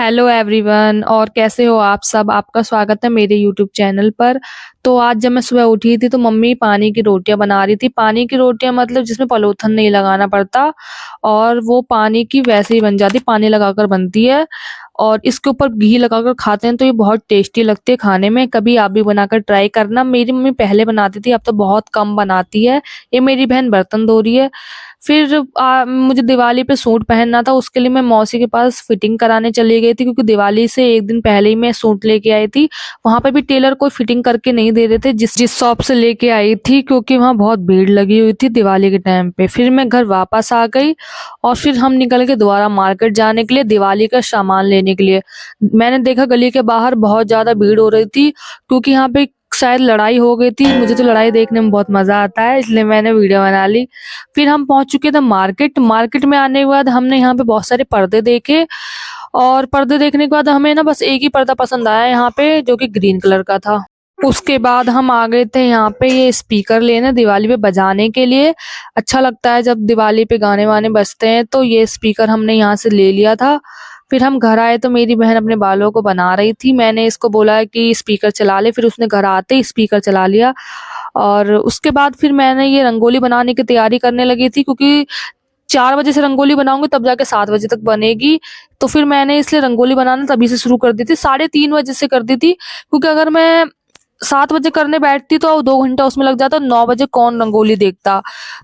Hello everyone. और कैसे हो आप सब। आपका स्वागत है मेरे यूट्यूब चैनल पर। तो आज जब मैं सुबह उठी थी तो मम्मी पानी की रोटियां बना रही थी। पानी की रोटियां मतलब जिसमें पलोथन नहीं लगाना पड़ता और वो पानी की वैसे ही बन जाती, पानी लगाकर बनती है और इसके ऊपर घी लगाकर खाते हैं तो ये बहुत टेस्टी लगती है खाने में। कभी आप भी बनाकर ट्राई करना। मेरी मम्मी पहले बनाती थी, अब तो बहुत कम बनाती है। ये मेरी बहन बर्तन धो रही है। फिर मुझे दिवाली पे सूट पहनना था, उसके लिए मैं मौसी के पास फिटिंग कराने चली गई थी क्योंकि दिवाली से एक दिन पहले ही मैं सूट लेके आई थी। वहां पे भी टेलर कोई फिटिंग करके नहीं दे रहे थे जिस जिस शॉप से लेके आई थी, क्योंकि वहां बहुत भीड़ लगी हुई थी दिवाली के टाइम पे। फिर मैं घर वापस आ गई और फिर हम निकल के दोबारा मार्केट जाने के लिए, दिवाली का सामान लेने के लिए। मैंने देखा गली के बाहर बहुत ज्यादा भीड़ हो रही थी क्योंकि यहाँ पे शायद लड़ाई हो गई थी। मुझे तो लड़ाई देखने में बहुत मजा आता है, इसलिए मैंने वीडियो बना ली। फिर हम पहुंच चुके थे मार्केट। मार्केट में आने के बाद हमने यहाँ पे बहुत सारे पर्दे देखे और पर्दे देखने के बाद हमें ना बस एक ही पर्दा पसंद आया यहाँ पे, जो कि ग्रीन कलर का था। उसके बाद हम आ गए थे यहाँ पे ये स्पीकर लेने दिवाली पे बजाने के लिए। अच्छा लगता है जब दिवाली पे गाने वाने बजते हैं, तो ये स्पीकर हमने यहाँ से ले लिया था। फिर हम घर आए तो मेरी बहन अपने बालों को बना रही थी। मैंने इसको बोला कि स्पीकर चला ले, फिर उसने घर आते ही स्पीकर चला लिया। और उसके बाद फिर मैंने ये रंगोली बनाने की तैयारी करने लगी थी क्योंकि 4 बजे से रंगोली बनाऊंगी तब जाके 7 बजे तक बनेगी। तो फिर मैंने इसलिए रंगोली बनाना तभी से शुरू कर दी थी, 3:30 बजे से कर दी थी, क्योंकि अगर मैं 7 बजे करने बैठती तो 2 घंटा उसमें लग जाता, 9 बजे कौन रंगोली देखता।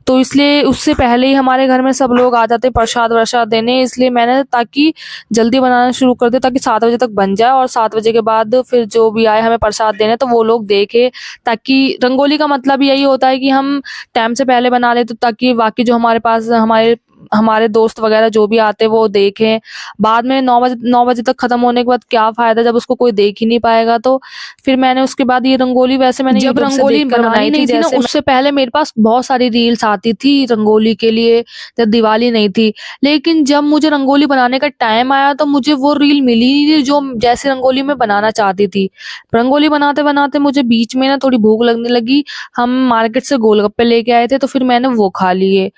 तो इसलिए उससे पहले ही हमारे घर में सब लोग आ जाते प्रसाद वरसाद देने, इसलिए मैंने ताकि जल्दी बनाना शुरू कर दे ताकि 7 बजे तक बन जाए और 7 बजे के बाद फिर जो भी आए हमें प्रसाद देने तो वो लोग देखे। ताकि रंगोली का मतलब यही होता है कि हम टाइम से पहले बना ले, तो ताकि बाकी जो हमारे पास हमारे हमारे दोस्त वगैरह जो भी आते वो देखें। बाद में 9 बजे तक खत्म होने के बाद क्या फायदा जब उसको कोई देख ही नहीं पाएगा। तो फिर मैंने उसके बाद ये रंगोली, वैसे मैंने जब यूट्यूब से रंगोली देखकर बनानी बनाई थी नहीं थी ना, जैसे उससे पहले मेरे पास बहुत सारी रील्स आती थी रंगोली के लिए, जब दिवाली नहीं थी। लेकिन जब मुझे रंगोली बनाने का टाइम आया तो मुझे वो रील मिली नहीं थी जो जैसी रंगोली मैं बनाना चाहती थी। रंगोली बनाते बनाते मुझे बीच में ना थोड़ी भूख लगने लगी। हम मार्केट से गोलगप्पे लेके आए थे तो फिर मैंने वो खा लिए।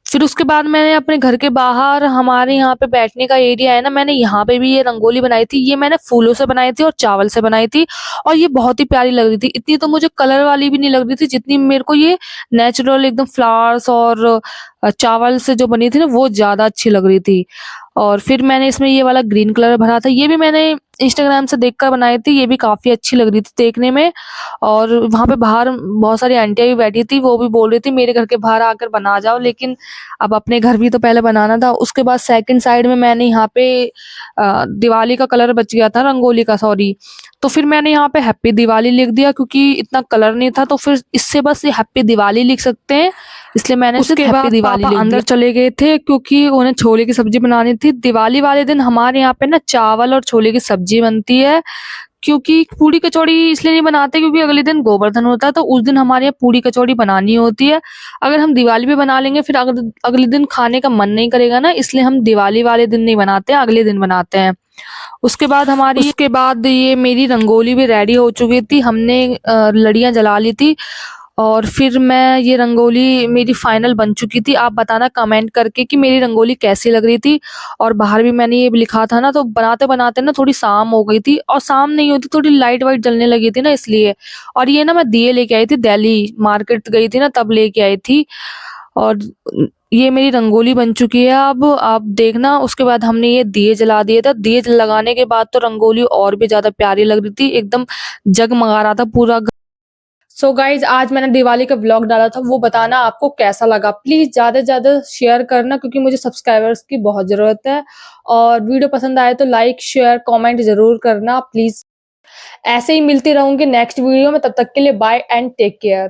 फिर उसके बाद मैंने अपने घर के बाहर, हमारे यहाँ पे बैठने का एरिया है ना, मैंने यहाँ पे भी ये रंगोली बनाई थी। ये मैंने फूलों से बनाई थी और चावल से बनाई थी और ये बहुत ही प्यारी लग रही थी। इतनी तो मुझे कलर वाली भी नहीं लग रही थी जितनी मेरे को ये नेचुरल एकदम फ्लावर्स और चावल से जो बनी थी ना वो ज्यादा अच्छी लग रही थी। और फिर मैंने इसमें ये वाला ग्रीन कलर भरा था, ये भी मैंने इंस्टाग्राम से देखकर बनाई थी। ये भी काफी अच्छी लग रही थी देखने में। और वहां पे बाहर बहुत सारी आंटियां भी बैठी थी, वो भी बोल रही थी मेरे घर के बाहर आकर बना जाओ, लेकिन अब अपने घर भी तो पहले बनाना था। उसके बाद सेकंड साइड में मैंने यहाँ पे दिवाली का कलर बच गया था, रंगोली का सॉरी, तो फिर मैंने यहाँ पे हैप्पी दिवाली लिख दिया क्योंकि इतना कलर नहीं था। तो फिर इससे बस ये हैप्पी दिवाली लिख सकते हैं, इसलिए मैंने सिर्फ उसके हैप्पी बाद दिवाली पापा लिख अंदर दिया। चले गए थे क्योंकि उन्हें छोले की सब्जी बनानी थी। दिवाली वाले दिन हमारे यहाँ पे ना चावल और छोले की सब्जी बनती है, क्योंकि पूड़ी कचौड़ी इसलिए नहीं बनाते क्योंकि अगले दिन गोवर्धन होता है, तो उस दिन हमारे यहाँ पूड़ी कचौड़ी बनानी होती है। अगर हम दिवाली पे बना लेंगे फिर अगले दिन खाने का मन नहीं करेगा ना, इसलिए हम दिवाली वाले दिन नहीं बनाते, अगले दिन बनाते हैं। उसके बाद ये मेरी रंगोली भी रेडी हो चुकी थी, हमने लड़ियां जला ली थी और फिर मैं ये रंगोली मेरी फाइनल बन चुकी थी। आप बताना कमेंट करके कि मेरी रंगोली कैसी लग रही थी। और बाहर भी मैंने ये लिखा था ना, तो बनाते बनाते ना थोड़ी शाम हो गई थी, और शाम नहीं होती थोड़ी लाइट वाइट जलने लगी थी ना इसलिए। और ये ना मैं दिए लेके आई थी, दिल्ली मार्केट गई थी ना तब लेके आई थी। और ये मेरी रंगोली बन चुकी है। अब आप देखना, उसके बाद हमने ये दिए जला दिए थे। दिए लगाने के बाद तो रंगोली और भी ज्यादा प्यारी लग रही थी, एकदम जगमगा रहा था पूरा। सो गाइज, आज मैंने दिवाली का व्लॉग डाला था, वो बताना आपको कैसा लगा। प्लीज ज्यादा से ज्यादा शेयर करना क्योंकि मुझे सब्सक्राइबर्स की बहुत जरूरत है। और वीडियो पसंद आए तो लाइक शेयर कमेंट जरूर करना प्लीज। ऐसे ही मिलती रहूंगी नेक्स्ट वीडियो में, तब तक के लिए बाय एंड टेक केयर।